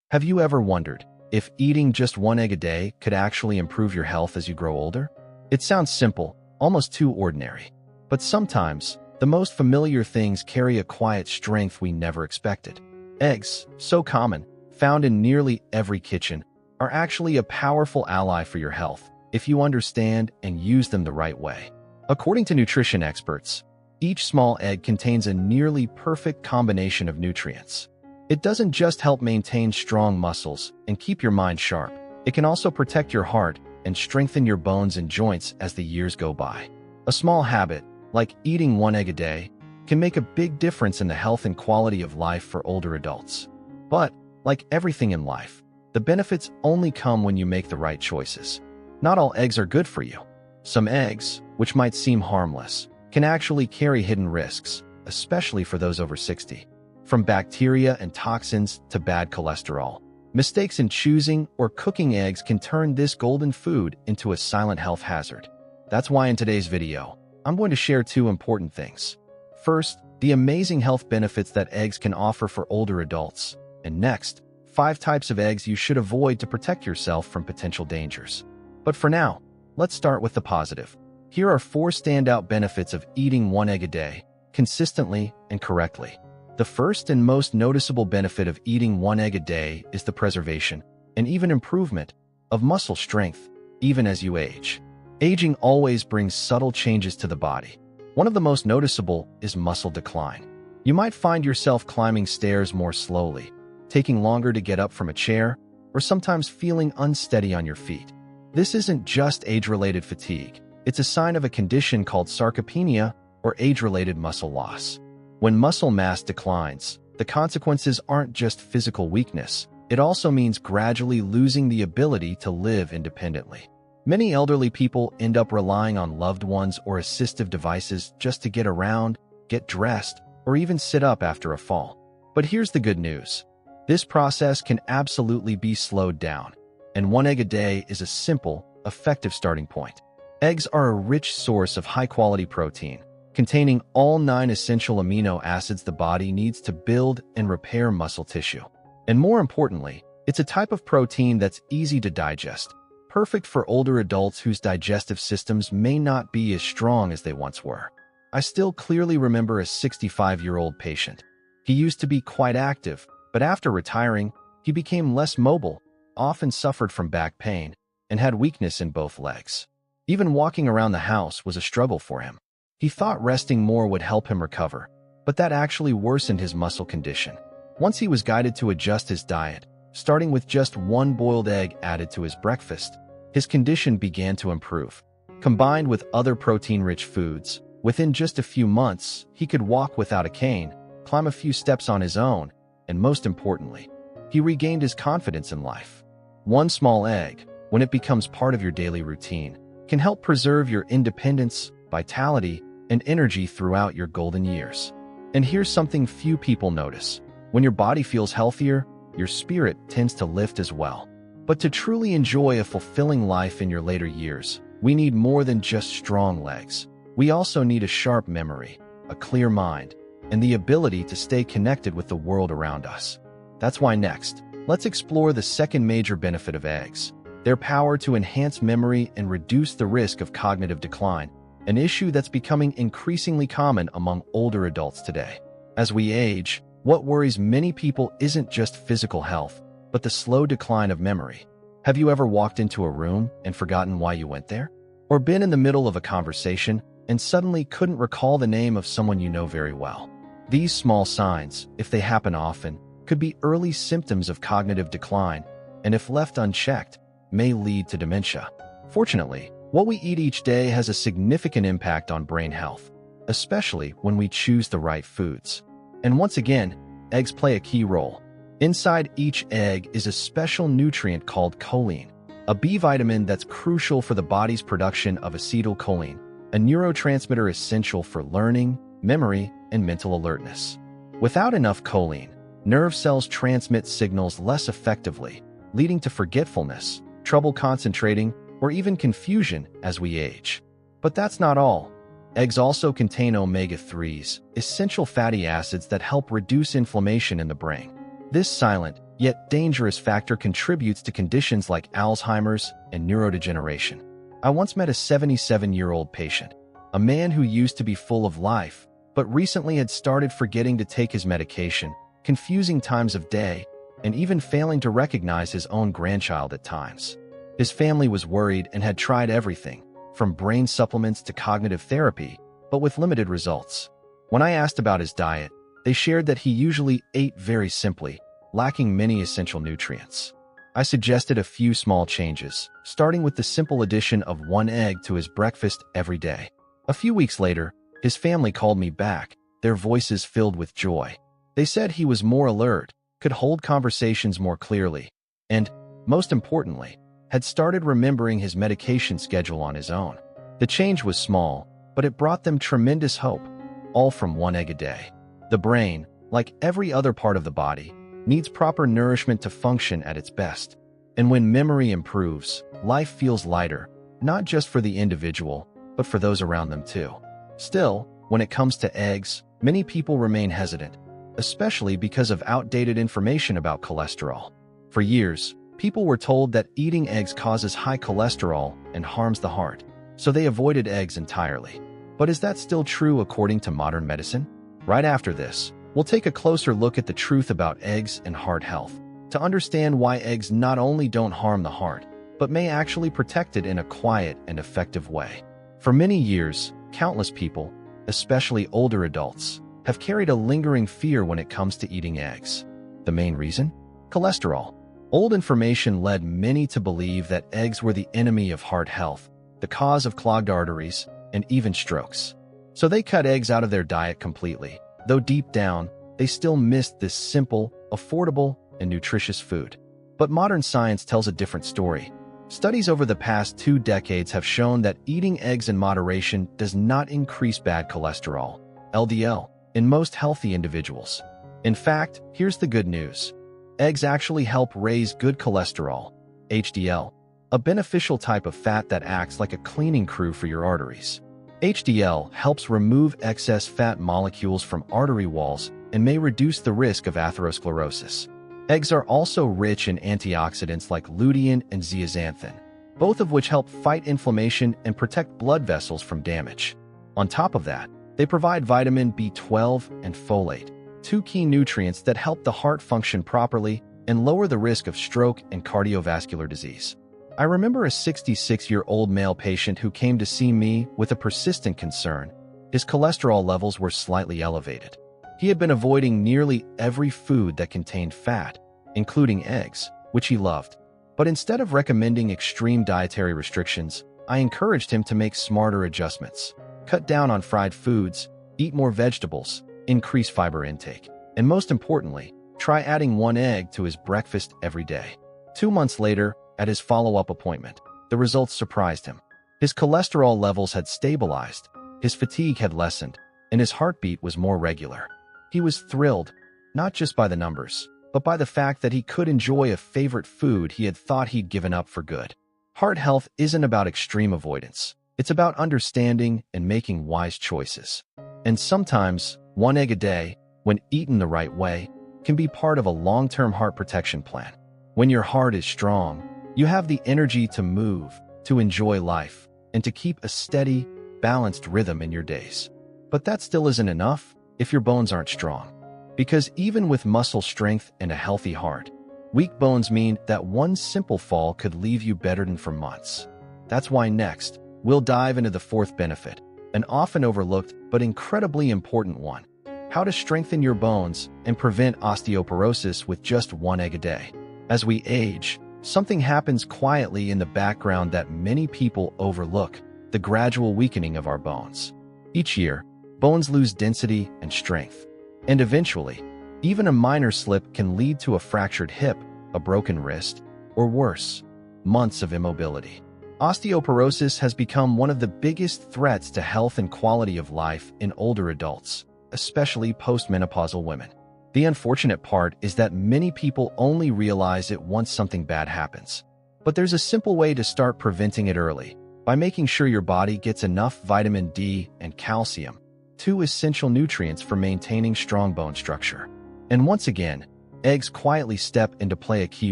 Have you ever wondered if eating just one egg a day could actually improve your health as you grow older? It sounds simple, almost too ordinary. But sometimes, the most familiar things carry a quiet strength we never expected. Eggs, so common, found in nearly every kitchen, are actually a powerful ally for your health if you understand and use them the right way. According to nutrition experts, each small egg contains a nearly perfect combination of nutrients. It doesn't just help maintain strong muscles and keep your mind sharp. It can also protect your heart and strengthen your bones and joints as the years go by. A small habit, like eating one egg a day, can make a big difference in the health and quality of life for older adults. But, like everything in life, the benefits only come when you make the right choices. Not all eggs are good for you. Some eggs, which might seem harmless, can actually carry hidden risks, especially for those over 60. From bacteria and toxins to bad cholesterol, mistakes in choosing or cooking eggs can turn this golden food into a silent health hazard. That's why in today's video, I'm going to share two important things. First, the amazing health benefits that eggs can offer for older adults. And next, 5 types of eggs you should avoid to protect yourself from potential dangers. But for now, let's start with the positive. Here are 4 standout benefits of eating one egg a day, consistently and correctly. The first and most noticeable benefit of eating one egg a day is the preservation, and even improvement, of muscle strength, even as you age. Aging always brings subtle changes to the body. One of the most noticeable is muscle decline. You might find yourself climbing stairs more slowly, taking longer to get up from a chair, or sometimes feeling unsteady on your feet. This isn't just age-related fatigue. It's a sign of a condition called sarcopenia, or age-related muscle loss. When muscle mass declines, the consequences aren't just physical weakness. It also means gradually losing the ability to live independently. Many elderly people end up relying on loved ones or assistive devices just to get around, get dressed, or even sit up after a fall. But here's the good news. This process can absolutely be slowed down, and one egg a day is a simple, effective starting point. Eggs are a rich source of high-quality protein, containing all 9 essential amino acids the body needs to build and repair muscle tissue. And more importantly, it's a type of protein that's easy to digest, perfect for older adults whose digestive systems may not be as strong as they once were. I still clearly remember a 65-year-old patient. He used to be quite active, but after retiring, he became less mobile, often suffered from back pain, and had weakness in both legs. Even walking around the house was a struggle for him. He thought resting more would help him recover, but that actually worsened his muscle condition. Once he was guided to adjust his diet, starting with just 1 boiled egg added to his breakfast, his condition began to improve. Combined with other protein-rich foods, within just a few months, he could walk without a cane, climb a few steps on his own, and most importantly, he regained his confidence in life. One small egg, when it becomes part of your daily routine, can help preserve your independence, vitality, and energy throughout your golden years. And here's something few people notice. When your body feels healthier, your spirit tends to lift as well. But to truly enjoy a fulfilling life in your later years, we need more than just strong legs. We also need a sharp memory, a clear mind, and the ability to stay connected with the world around us. That's why next, let's explore the second major benefit of eggs: their power to enhance memory and reduce the risk of cognitive decline, an issue that's becoming increasingly common among older adults today. As we age, what worries many people isn't just physical health, but the slow decline of memory. Have you ever walked into a room and forgotten why you went there? Or been in the middle of a conversation and suddenly couldn't recall the name of someone you know very well? These small signs, if they happen often, could be early symptoms of cognitive decline, and if left unchecked, may lead to dementia. Fortunately, what we eat each day has a significant impact on brain health, especially when we choose the right foods. And once again, eggs play a key role. Inside each egg is a special nutrient called choline, a B vitamin that's crucial for the body's production of acetylcholine, a neurotransmitter essential for learning, memory, and mental alertness. Without enough choline, nerve cells transmit signals less effectively, leading to forgetfulness, trouble concentrating, or even confusion as we age. But that's not all. Eggs also contain omega-3s, essential fatty acids that help reduce inflammation in the brain. This silent, yet dangerous factor contributes to conditions like Alzheimer's and neurodegeneration. I once met a 77-year-old patient, a man who used to be full of life, but recently had started forgetting to take his medication, confusing times of day, and even failing to recognize his own grandchild at times. His family was worried and had tried everything, from brain supplements to cognitive therapy, but with limited results. When I asked about his diet, they shared that he usually ate very simply, lacking many essential nutrients. I suggested a few small changes, starting with the simple addition of 1 egg to his breakfast every day. A few weeks later, his family called me back, their voices filled with joy. They said he was more alert, could hold conversations more clearly, and, most importantly, had started remembering his medication schedule on his own. The change was small, but it brought them tremendous hope, all from 1 egg a day. The brain, like every other part of the body, needs proper nourishment to function at its best. And when memory improves, life feels lighter, not just for the individual, but for those around them too. Still, when it comes to eggs, many people remain hesitant, especially because of outdated information about cholesterol. For years, people were told that eating eggs causes high cholesterol and harms the heart, so they avoided eggs entirely. But is that still true according to modern medicine? Right after this, we'll take a closer look at the truth about eggs and heart health, to understand why eggs not only don't harm the heart, but may actually protect it in a quiet and effective way. For many years, countless people, especially older adults, have carried a lingering fear when it comes to eating eggs. The main reason? Cholesterol. Old information led many to believe that eggs were the enemy of heart health, the cause of clogged arteries, and even strokes. So they cut eggs out of their diet completely, though deep down, they still missed this simple, affordable, and nutritious food. But modern science tells a different story. Studies over the past 2 decades have shown that eating eggs in moderation does not increase bad cholesterol, LDL, in most healthy individuals. In fact, here's the good news. Eggs actually help raise good cholesterol, HDL, a beneficial type of fat that acts like a cleaning crew for your arteries. HDL helps remove excess fat molecules from artery walls and may reduce the risk of atherosclerosis. Eggs are also rich in antioxidants like lutein and zeaxanthin, both of which help fight inflammation and protect blood vessels from damage. On top of that, they provide vitamin B12 and folate, 2 key nutrients that help the heart function properly and lower the risk of stroke and cardiovascular disease. I remember a 66-year-old male patient who came to see me with a persistent concern. His cholesterol levels were slightly elevated. He had been avoiding nearly every food that contained fat, including eggs, which he loved. But instead of recommending extreme dietary restrictions, I encouraged him to make smarter adjustments. Cut down on fried foods, eat more vegetables, increase fiber intake, and most importantly, try adding 1 egg to his breakfast every day. 2 months later, at his follow-up appointment, the results surprised him. His cholesterol levels had stabilized, his fatigue had lessened, and his heartbeat was more regular. He was thrilled, not just by the numbers, but by the fact that he could enjoy a favorite food he had thought he'd given up for good. Heart health isn't about extreme avoidance. It's about understanding and making wise choices. And sometimes, 1 egg a day, when eaten the right way, can be part of a long-term heart protection plan. When your heart is strong, you have the energy to move, to enjoy life, and to keep a steady, balanced rhythm in your days. But that still isn't enough if your bones aren't strong. Because even with muscle strength and a healthy heart, weak bones mean that one simple fall could leave you bedridden for months. That's why next, we'll dive into the 4th benefit, an often overlooked but incredibly important one: how to strengthen your bones and prevent osteoporosis with just 1 egg a day. As we age, something happens quietly in the background that many people overlook: the gradual weakening of our bones. Each year, bones lose density and strength. And eventually, even a minor slip can lead to a fractured hip, a broken wrist, or worse, months of immobility. Osteoporosis has become one of the biggest threats to health and quality of life in older adults, especially postmenopausal women. The unfortunate part is that many people only realize it once something bad happens. But there's a simple way to start preventing it early, by making sure your body gets enough vitamin D and calcium, 2 essential nutrients for maintaining strong bone structure. And once again, eggs quietly step in to play a key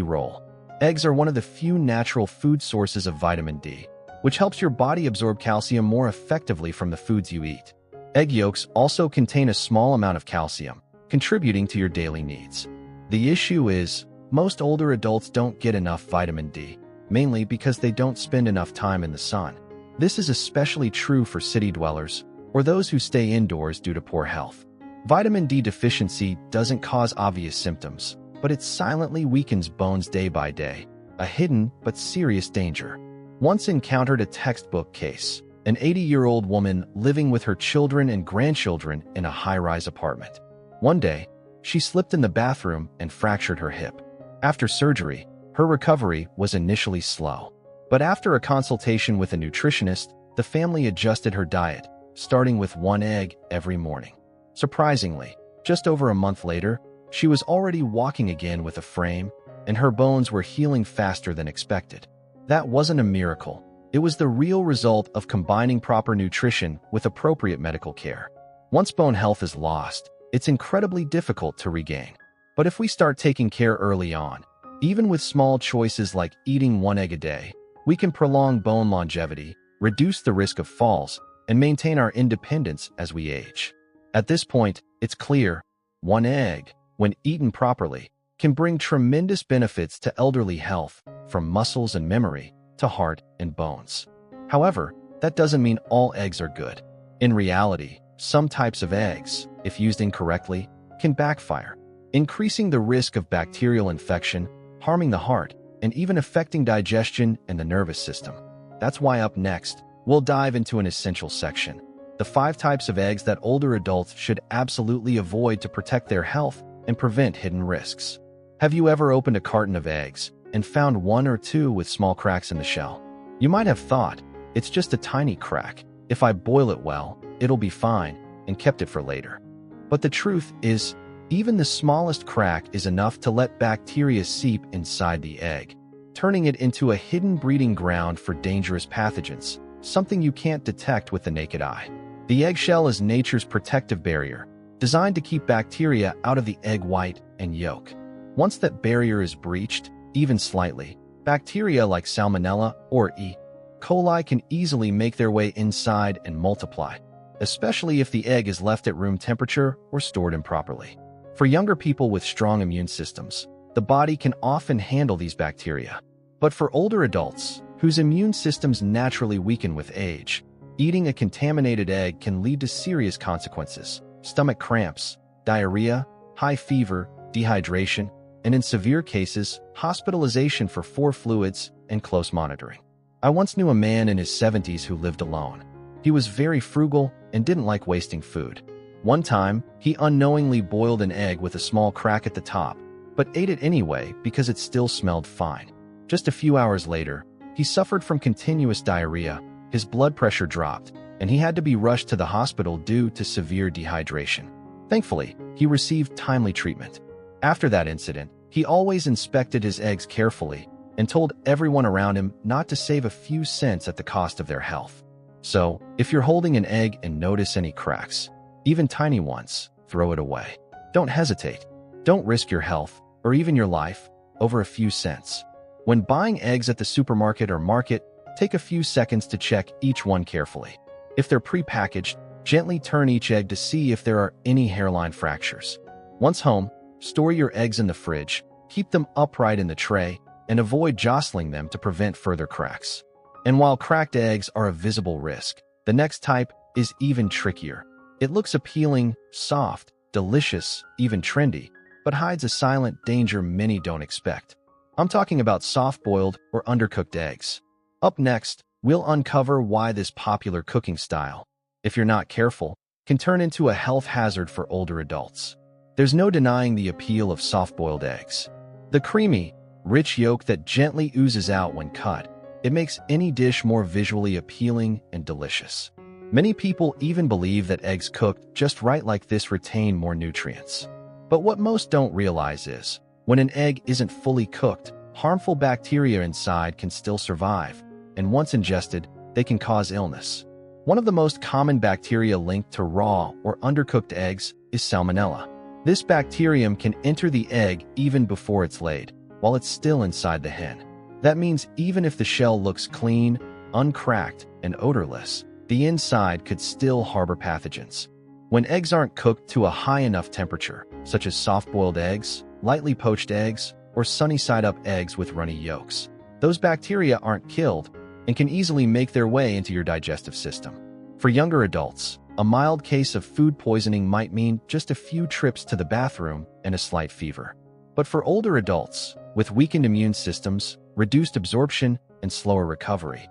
role. Eggs are one of the few natural food sources of vitamin D, which helps your body absorb calcium more effectively from the foods you eat. Egg yolks also contain a small amount of calcium, contributing to your daily needs. The issue is, most older adults don't get enough vitamin D, mainly because they don't spend enough time in the sun. This is especially true for city dwellers or those who stay indoors due to poor health. Vitamin D deficiency doesn't cause obvious symptoms, but it silently weakens bones day by day, a hidden but serious danger. Once encountered a textbook case, an 80-year-old woman living with her children and grandchildren in a high-rise apartment. One day, she slipped in the bathroom and fractured her hip. After surgery, her recovery was initially slow. But after a consultation with a nutritionist, the family adjusted her diet, starting with 1 egg every morning. Surprisingly, just over a month later, she was already walking again with a frame, and her bones were healing faster than expected. That wasn't a miracle. It was the real result of combining proper nutrition with appropriate medical care. Once bone health is lost, it's incredibly difficult to regain. But if we start taking care early on, even with small choices like eating 1 egg a day, we can prolong bone longevity, reduce the risk of falls, and maintain our independence as we age. At this point, it's clear, 1 egg, when eaten properly, can bring tremendous benefits to elderly health, from muscles and memory to heart and bones. However, that doesn't mean all eggs are good. In reality, some types of eggs, if used incorrectly, can backfire, increasing the risk of bacterial infection, harming the heart, and even affecting digestion and the nervous system. That's why up next, we'll dive into an essential section: the 5 types of eggs that older adults should absolutely avoid to protect their health and prevent hidden risks. Have you ever opened a carton of eggs and found 1 or 2 with small cracks in the shell? You might have thought, it's just a tiny crack. If I boil it well, it'll be fine, and kept it for later. But the truth is, even the smallest crack is enough to let bacteria seep inside the egg, turning it into a hidden breeding ground for dangerous pathogens, something you can't detect with the naked eye. The eggshell is nature's protective barrier, designed to keep bacteria out of the egg white and yolk. Once that barrier is breached, even slightly, bacteria like Salmonella or E. coli can easily make their way inside and multiply, especially if the egg is left at room temperature or stored improperly. For younger people with strong immune systems, the body can often handle these bacteria. But for older adults, whose immune systems naturally weaken with age, eating a contaminated egg can lead to serious consequences: stomach cramps, diarrhea, high fever, dehydration, and in severe cases, hospitalization for poor fluids and close monitoring. I once knew a man in his 70s who lived alone. He was very frugal and didn't like wasting food. One time, he unknowingly boiled an egg with a small crack at the top, but ate it anyway because it still smelled fine. Just a few hours later, he suffered from continuous diarrhea, his blood pressure dropped, and he had to be rushed to the hospital due to severe dehydration. Thankfully, he received timely treatment. After that incident, he always inspected his eggs carefully and told everyone around him not to save a few cents at the cost of their health. So, if you're holding an egg and notice any cracks, even tiny ones, throw it away. Don't hesitate. Don't risk your health, or even your life, over a few cents. When buying eggs at the supermarket or market, take a few seconds to check each one carefully. If they're pre-packaged, gently turn each egg to see if there are any hairline fractures. Once home, store your eggs in the fridge, keep them upright in the tray, and avoid jostling them to prevent further cracks. And while cracked eggs are a visible risk, the next type is even trickier. It looks appealing, soft, delicious, even trendy, but hides a silent danger many don't expect. I'm talking about soft-boiled or undercooked eggs. Up next, we'll uncover why this popular cooking style, if you're not careful, can turn into a health hazard for older adults. There's no denying the appeal of soft-boiled eggs. The creamy, rich yolk that gently oozes out when cut, it makes any dish more visually appealing and delicious. Many people even believe that eggs cooked just right like this retain more nutrients. But what most don't realize is, when an egg isn't fully cooked, harmful bacteria inside can still survive, and once ingested, they can cause illness. One of the most common bacteria linked to raw or undercooked eggs is Salmonella. This bacterium can enter the egg even before it's laid, while it's still inside the hen. That means even if the shell looks clean, uncracked, and odorless, the inside could still harbor pathogens. When eggs aren't cooked to a high enough temperature, such as soft-boiled eggs, lightly poached eggs, or sunny-side-up eggs with runny yolks, those bacteria aren't killed and can easily make their way into your digestive system. For younger adults, a mild case of food poisoning might mean just a few trips to the bathroom and a slight fever. But for older adults, with weakened immune systems, reduced absorption, and slower recovery,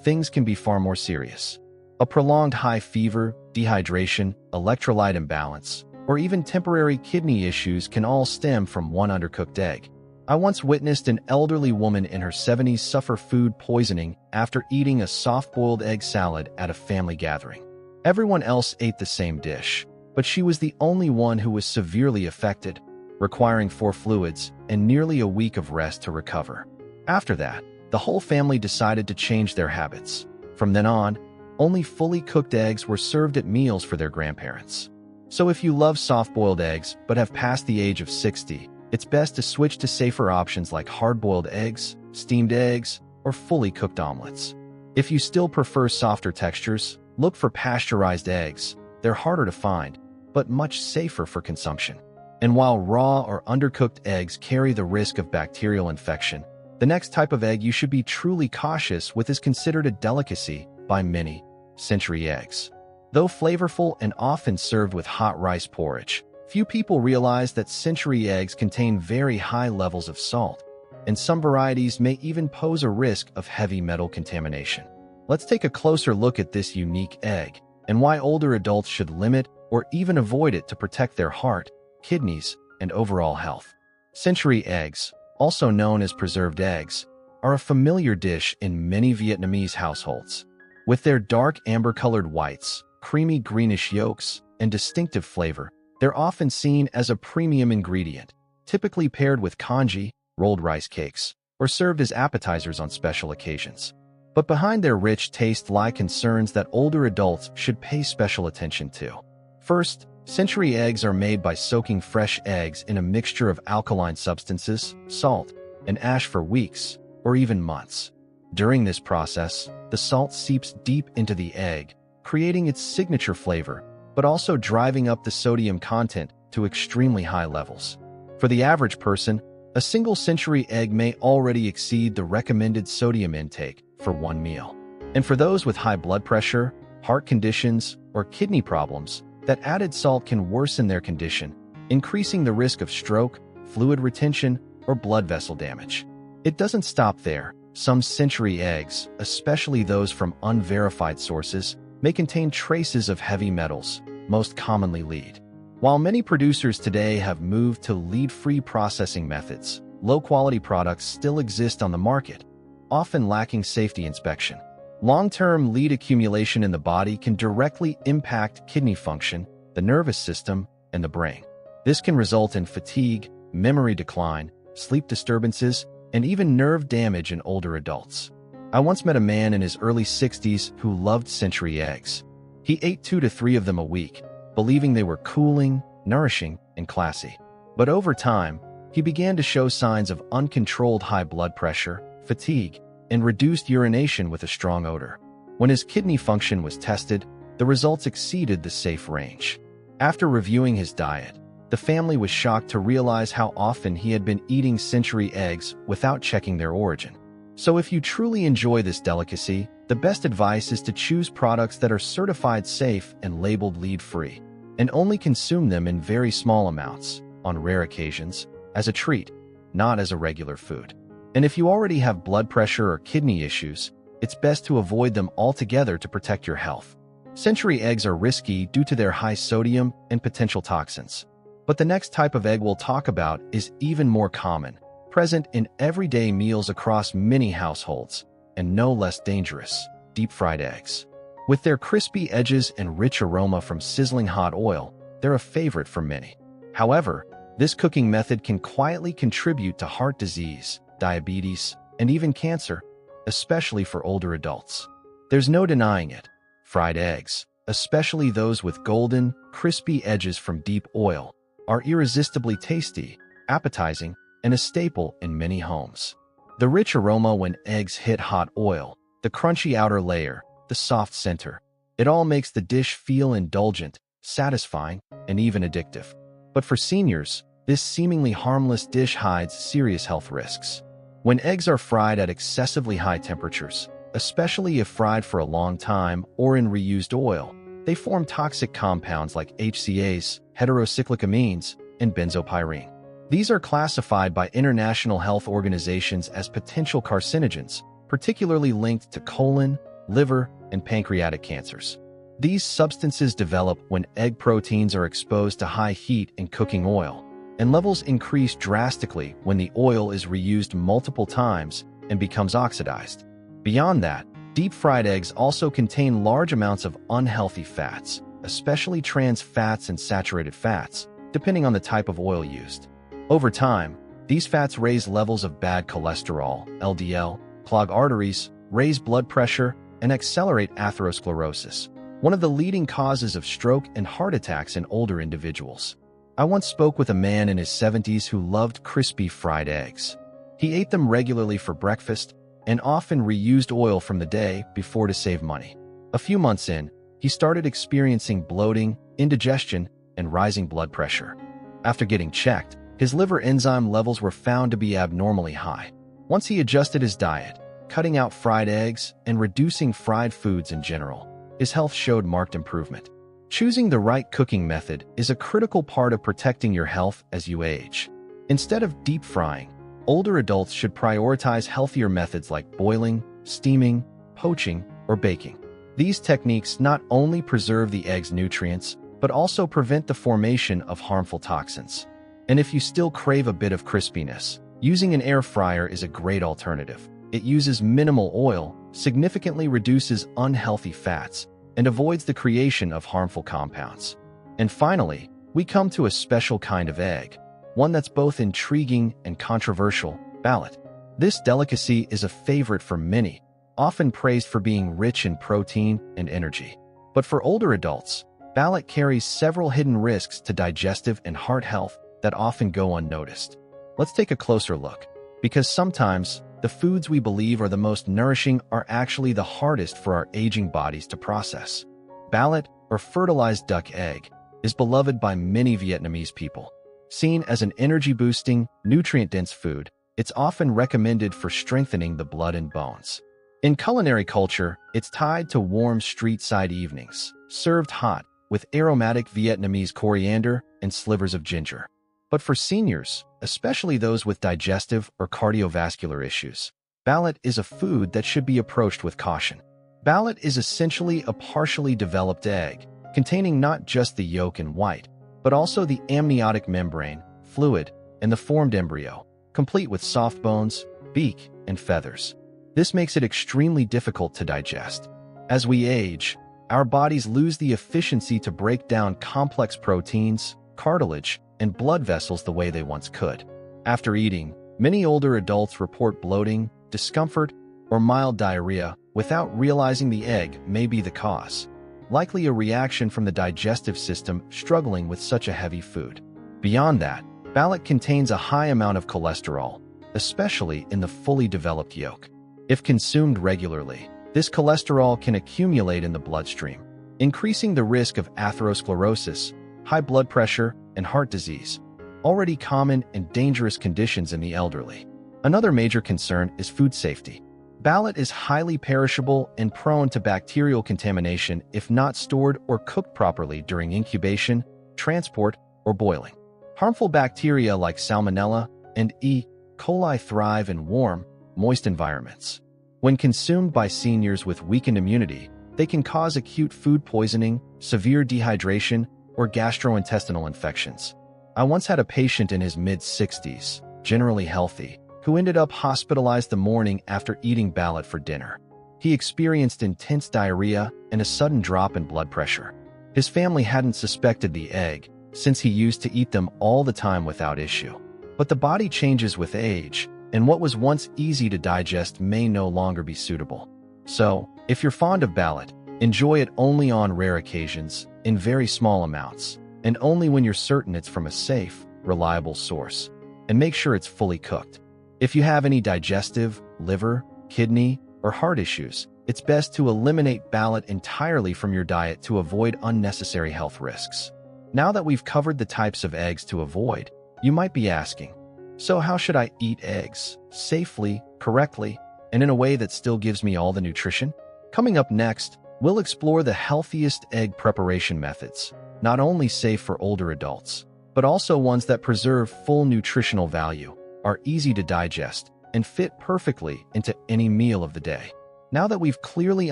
things can be far more serious. A prolonged high fever, dehydration, electrolyte imbalance, or even temporary kidney issues can all stem from one undercooked egg. I once witnessed an elderly woman in her 70s suffer food poisoning after eating a soft-boiled egg salad at a family gathering. Everyone else ate the same dish, but she was the only one who was severely affected, requiring 4 fluids and nearly a week of rest to recover. After that, the whole family decided to change their habits. From then on, only fully cooked eggs were served at meals for their grandparents. So if you love soft-boiled eggs but have passed the age of 60, it's best to switch to safer options like hard-boiled eggs, steamed eggs, or fully cooked omelets. If you still prefer softer textures, look for pasteurized eggs. They're harder to find, but much safer for consumption. And while raw or undercooked eggs carry the risk of bacterial infection, the next type of egg you should be truly cautious with is considered a delicacy by many: century eggs. Though flavorful and often served with hot rice porridge, few people realize that century eggs contain very high levels of salt, and some varieties may even pose a risk of heavy metal contamination. Let's take a closer look at this unique egg and why older adults should limit or even avoid it to protect their heart, kidneys, and overall health. Century eggs, also known as preserved eggs, are a familiar dish in many Vietnamese households. With their dark amber-colored whites, creamy greenish yolks, and distinctive flavor, they're often seen as a premium ingredient, typically paired with congee, rolled rice cakes, or served as appetizers on special occasions. But behind their rich taste lie concerns that older adults should pay special attention to. First, century eggs are made by soaking fresh eggs in a mixture of alkaline substances, salt, and ash for weeks, or even months. During this process, the salt seeps deep into the egg, creating its signature flavor, but also driving up the sodium content to extremely high levels. For the average person, a single century egg may already exceed the recommended sodium intake for one meal. And for those with high blood pressure, heart conditions, or kidney problems, that added salt can worsen their condition, increasing the risk of stroke, fluid retention, or blood vessel damage. It doesn't stop there. Some century eggs, especially those from unverified sources, may contain traces of heavy metals, most commonly lead. While many producers today have moved to lead-free processing methods, low-quality products still exist on the market, often lacking safety inspection. Long-term lead accumulation in the body can directly impact kidney function, the nervous system, and the brain. This can result in fatigue, memory decline, sleep disturbances, and even nerve damage in older adults. I once met a man in his early 60s who loved century eggs. He ate 2 to 3 of them a week, believing they were cooling, nourishing, and classy. But over time, he began to show signs of uncontrolled high blood pressure, fatigue, and reduced urination with a strong odor. When his kidney function was tested, the results exceeded the safe range. After reviewing his diet, the family was shocked to realize how often he had been eating century eggs without checking their origin. So if you truly enjoy this delicacy, the best advice is to choose products that are certified safe and labeled lead-free, and only consume them in very small amounts, on rare occasions, as a treat, not as a regular food. And if you already have blood pressure or kidney issues, it's best to avoid them altogether to protect your health. Century eggs are risky due to their high sodium and potential toxins. But the next type of egg we'll talk about is even more common, present in everyday meals across many households, and no less dangerous: deep-fried eggs. With their crispy edges and rich aroma from sizzling hot oil, they're a favorite for many. However, this cooking method can quietly contribute to heart disease, diabetes, and even cancer, especially for older adults. There's no denying it. Fried eggs, especially those with golden, crispy edges from deep oil, are irresistibly tasty, appetizing, and a staple in many homes. The rich aroma when eggs hit hot oil, the crunchy outer layer, the soft center, it all makes the dish feel indulgent, satisfying, and even addictive. But for seniors, this seemingly harmless dish hides serious health risks. When eggs are fried at excessively high temperatures, especially if fried for a long time or in reused oil, they form toxic compounds like HCAs, heterocyclic amines, and benzopyrene. These are classified by international health organizations as potential carcinogens, particularly linked to colon, liver, and pancreatic cancers. These substances develop when egg proteins are exposed to high heat and cooking oil, and levels increase drastically when the oil is reused multiple times and becomes oxidized. Beyond that, deep-fried eggs also contain large amounts of unhealthy fats, especially trans fats and saturated fats, depending on the type of oil used. Over time, these fats raise levels of bad cholesterol, LDL, clog arteries, raise blood pressure, and accelerate atherosclerosis, one of the leading causes of stroke and heart attacks in older individuals. I once spoke with a man in his 70s who loved crispy fried eggs. He ate them regularly for breakfast and often reused oil from the day before to save money. A few months in, he started experiencing bloating, indigestion, and rising blood pressure. After getting checked, his liver enzyme levels were found to be abnormally high. Once he adjusted his diet, cutting out fried eggs and reducing fried foods in general, his health showed marked improvement. Choosing the right cooking method is a critical part of protecting your health as you age. Instead of deep frying, older adults should prioritize healthier methods like boiling, steaming, poaching, or baking. These techniques not only preserve the egg's nutrients, but also prevent the formation of harmful toxins. And if you still crave a bit of crispiness, using an air fryer is a great alternative. It uses minimal oil, significantly reduces unhealthy fats, and avoids the creation of harmful compounds. And finally, we come to a special kind of egg, one that's both intriguing and controversial: ballot. This delicacy is a favorite for many, often praised for being rich in protein and energy. But for older adults, ballot carries several hidden risks to digestive and heart health that often go unnoticed. Let's take a closer look, because sometimes the foods we believe are the most nourishing are actually the hardest for our aging bodies to process. Ballot, or fertilized duck egg, is beloved by many Vietnamese people. Seen as an energy-boosting, nutrient-dense food, it's often recommended for strengthening the blood and bones. In culinary culture, it's tied to warm street-side evenings, served hot, with aromatic Vietnamese coriander and slivers of ginger. But for seniors, especially those with digestive or cardiovascular issues, ballot is a food that should be approached with caution. Ballot is essentially a partially developed egg, containing not just the yolk and white, but also the amniotic membrane, fluid, and the formed embryo, complete with soft bones, beak, and feathers. This makes it extremely difficult to digest. As we age, our bodies lose the efficiency to break down complex proteins, cartilage, and blood vessels the way they once could. After eating, many older adults report bloating, discomfort, or mild diarrhea without realizing the egg may be the cause, likely a reaction from the digestive system struggling with such a heavy food. Beyond that, ballot contains a high amount of cholesterol, especially in the fully developed yolk. If consumed regularly, this cholesterol can accumulate in the bloodstream, increasing the risk of atherosclerosis, high blood pressure, and heart disease, already common and dangerous conditions in the elderly. Another major concern is food safety. Ballot is highly perishable and prone to bacterial contamination if not stored or cooked properly during incubation, transport, or boiling. Harmful bacteria like Salmonella and E. coli thrive in warm, moist environments. When consumed by seniors with weakened immunity, they can cause acute food poisoning, severe dehydration, or gastrointestinal infections. I once had a patient in his mid-60s, generally healthy, who ended up hospitalized the morning after eating ballot for dinner. He experienced intense diarrhea and a sudden drop in blood pressure. His family hadn't suspected the egg, since he used to eat them all the time without issue. But the body changes with age, and what was once easy to digest may no longer be suitable. So, if you're fond of ballot, enjoy it only on rare occasions, in very small amounts. and only when you're certain it's from a safe, reliable source. And make sure it's fully cooked. If you have any digestive, liver, kidney, or heart issues, it's best to eliminate ballot entirely from your diet to avoid unnecessary health risks. Now that we've covered the types of eggs to avoid, you might be asking, so how should I eat eggs safely, correctly, and in a way that still gives me all the nutrition? Coming up next, we'll explore the healthiest egg preparation methods, not only safe for older adults, but also ones that preserve full nutritional value, are easy to digest, and fit perfectly into any meal of the day. Now that we've clearly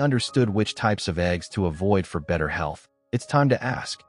understood which types of eggs to avoid for better health, it's time to ask,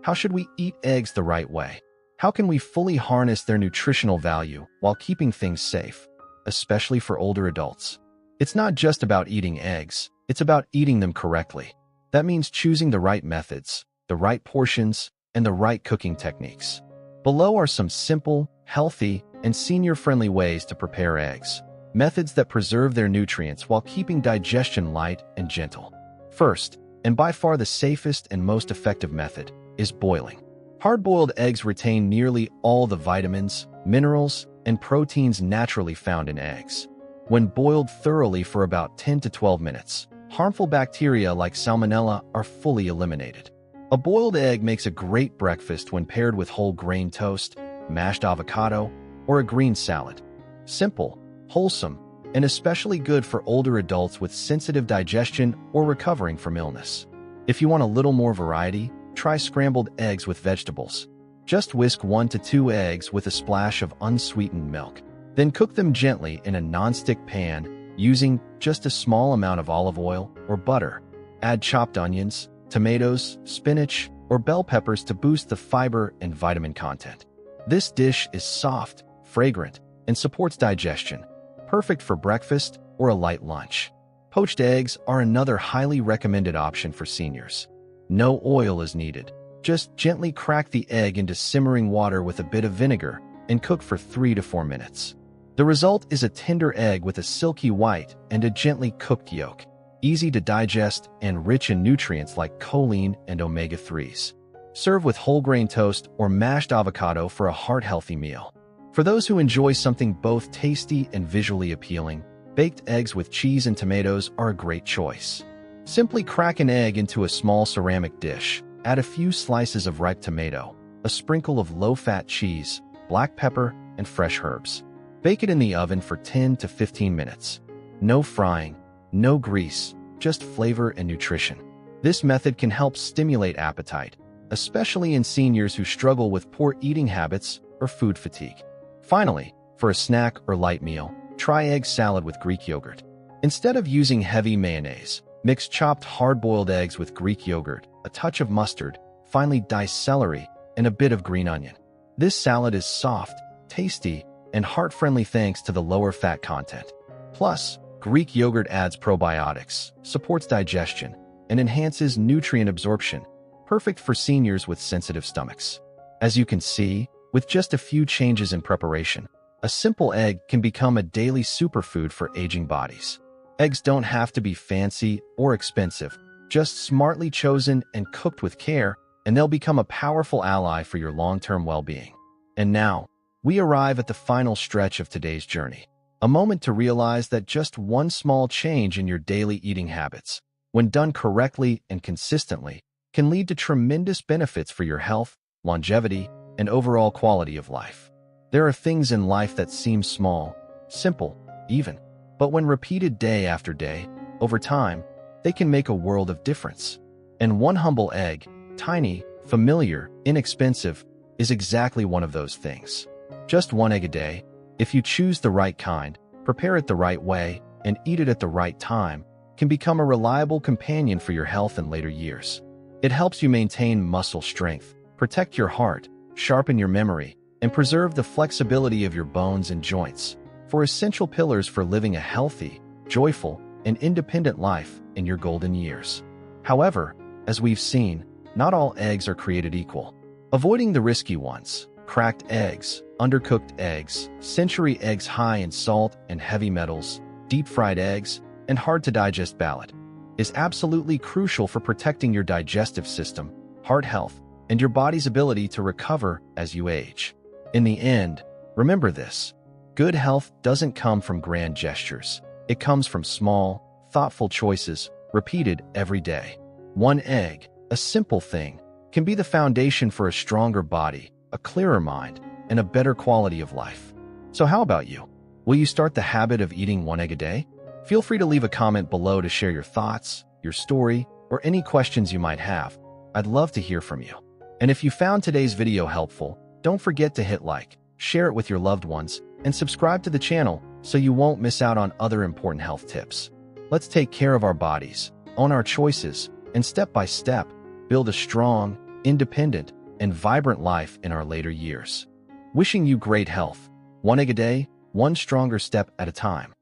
how should we eat eggs the right way? How can we fully harness their nutritional value while keeping things safe, especially for older adults? It's not just about eating eggs, it's about eating them correctly. That means choosing the right methods, the right portions, and the right cooking techniques. Below are some simple, healthy, and senior-friendly ways to prepare eggs. Methods that preserve their nutrients while keeping digestion light and gentle. First, and by far the safest and most effective method, is boiling. Hard-boiled eggs retain nearly all the vitamins, minerals, and proteins naturally found in eggs. When boiled thoroughly for about 10 to 12 minutes, harmful bacteria like salmonella are fully eliminated. A boiled egg makes a great breakfast when paired with whole grain toast, mashed avocado, or a green salad. Simple, wholesome, and especially good for older adults with sensitive digestion or recovering from illness. If you want a little more variety, try scrambled eggs with vegetables. Just whisk 1 to 2 eggs with a splash of unsweetened milk. Then cook them gently in a nonstick pan using just a small amount of olive oil or butter. Add chopped onions, tomatoes, spinach, or bell peppers to boost the fiber and vitamin content. This dish is soft, fragrant, and supports digestion, perfect for breakfast or a light lunch. Poached eggs are another highly recommended option for seniors. No oil is needed. Just gently crack the egg into simmering water with a bit of vinegar and cook for 3 to 4 minutes. The result is a tender egg with a silky white and a gently cooked yolk, easy to digest and rich in nutrients like choline and omega-3s. Serve with whole grain toast or mashed avocado for a heart-healthy meal. For those who enjoy something both tasty and visually appealing, baked eggs with cheese and tomatoes are a great choice. Simply crack an egg into a small ceramic dish, add a few slices of ripe tomato, a sprinkle of low-fat cheese, black pepper, and fresh herbs. Bake it in the oven for 10 to 15 minutes. No frying, no grease, just flavor and nutrition. This method can help stimulate appetite, especially in seniors who struggle with poor eating habits or food fatigue. Finally, for a snack or light meal, try egg salad with Greek yogurt. Instead of using heavy mayonnaise, mix chopped hard-boiled eggs with Greek yogurt, a touch of mustard, finely diced celery, and a bit of green onion. This salad is soft, tasty, and heart-friendly thanks to the lower fat content. Plus, Greek yogurt adds probiotics, supports digestion, and enhances nutrient absorption, perfect for seniors with sensitive stomachs. As you can see, with just a few changes in preparation, a simple egg can become a daily superfood for aging bodies. Eggs don't have to be fancy or expensive, just smartly chosen and cooked with care, and they'll become a powerful ally for your long-term well-being. And now, we arrive at the final stretch of today's journey, a moment to realize that just one small change in your daily eating habits, when done correctly and consistently, can lead to tremendous benefits for your health, longevity, and overall quality of life. There are things in life that seem small, simple, even, but when repeated day after day, over time, they can make a world of difference. And one humble egg, tiny, familiar, inexpensive, is exactly one of those things. Just one egg a day, if you choose the right kind, prepare it the right way, and eat it at the right time, can become a reliable companion for your health in later years. It helps you maintain muscle strength, protect your heart, sharpen your memory, and preserve the flexibility of your bones and joints, for essential pillars for living a healthy, joyful, and independent life in your golden years. However, as we've seen, not all eggs are created equal. Avoiding the risky ones, cracked eggs, undercooked eggs, century eggs high in salt and heavy metals, deep-fried eggs, and hard-to-digest ballot, is absolutely crucial for protecting your digestive system, heart health, and your body's ability to recover as you age. In the end, remember this: good health doesn't come from grand gestures. It comes from small, thoughtful choices repeated every day. One egg, a simple thing, can be the foundation for a stronger body, a clearer mind, and a better quality of life. So how about you? Will you start the habit of eating one egg a day? Feel free to leave a comment below to share your thoughts, your story, or any questions you might have. I'd love to hear from you. And if you found today's video helpful, don't forget to hit like, share it with your loved ones, and subscribe to the channel so you won't miss out on other important health tips. Let's take care of our bodies, own our choices, and step by step, build a strong, independent, and vibrant life in our later years. Wishing you great health. One egg a day, one stronger step at a time.